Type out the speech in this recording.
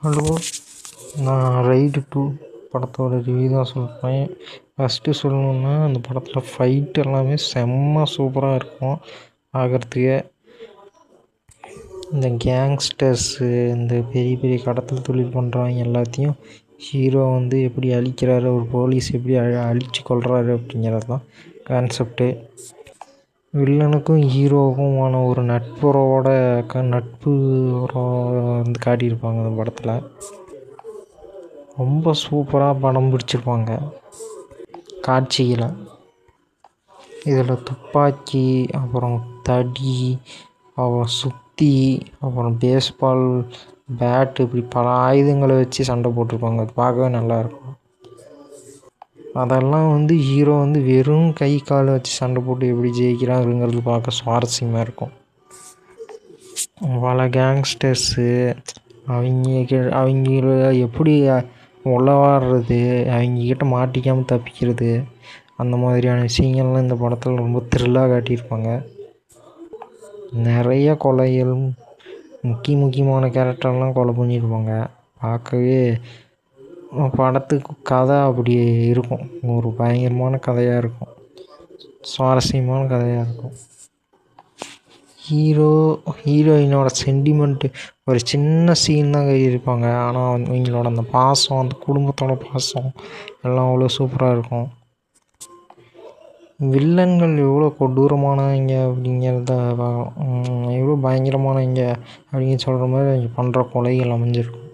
Hello, நான் ride 2 படத்தோட review தான் சொல்கிறேன். ஃபஸ்ட்டு சொல்லணுன்னா அந்த படத்தில் ஃபைட் எல்லாமே செம்ம சூப்பராக இருக்கும் பார்க்குறதுக்கே. இந்த கேங்ஸ்டர்ஸு, இந்த பெரிய பெரிய கடத்தல் தொழில் பண்ணுறவங்க எல்லாத்தையும் ஹீரோ வந்து எப்படி அழிக்கிறாரு, ஒரு போலீஸ் எப்படி அழித்து கொள்கிறாரு அப்படிங்கிறது தான் கான்செப்ட்டு. வில்லனுக்கும் ஹீரோவுக்குமான ஒரு நட்புறவோட நட்பு வந்து காட்டியிருப்பாங்க அந்த படத்தில். ரொம்ப சூப்பராக படம் பிடிச்சிருப்பாங்க காட்சிகளை. இதில் துப்பாக்கி, அப்புறம் தடி, அப்புறம் சுத்தி, அப்புறம் பேஸ்பால் பேட்டு, இப்படி பல ஆயுதங்களை வச்சு சண்டை போட்டிருப்பாங்க. அது பார்க்கவே நல்லாயிருக்கும். அதெல்லாம் வந்து ஹீரோ வந்து வெறும் கை காலை வச்சு சண்டை போட்டு எப்படி ஜெயிக்கிறாங்கிறது பார்க்க சுவாரஸ்யமாக இருக்கும். பல கேங்ஸ்டர்ஸு அவங்கள எப்படி உளவாடுறது, அவங்கக்கிட்ட மாட்டிக்காமல் தப்பிக்கிறது, அந்த மாதிரியான விஷயங்கள்லாம் இந்த படத்தில் ரொம்ப த்ரில்லாக காட்டியிருப்பாங்க. நிறைய கொலைகள், முக்கியமான கேரக்டர்லாம் கொலை பண்ணியிருப்பாங்க. பார்க்கவே படத்துக்கு கதை அப்படி இருக்கும். ஒரு பயங்கரமான கதையாக இருக்கும், சுவாரஸ்யமான கதையாக இருக்கும். ஹீரோயினோட சென்டிமெண்ட்டு ஒரு சின்ன சீன் தான் இருப்பாங்க. ஆனால் அவங்களோட அந்த பாசம், அந்த குடும்பத்தோட பாசம் எல்லாம் அவ்வளோ சூப்பராக இருக்கும். வில்லன்கள் எவ்வளோ கொடூரமானவங்க அப்படிங்கிறத எவ்வளோ பயங்கரமானவங்க அப்படின்னு சொல்கிற மாதிரி அவங்க பண்ணுற கொலைகள் அமைஞ்சிருக்கும்.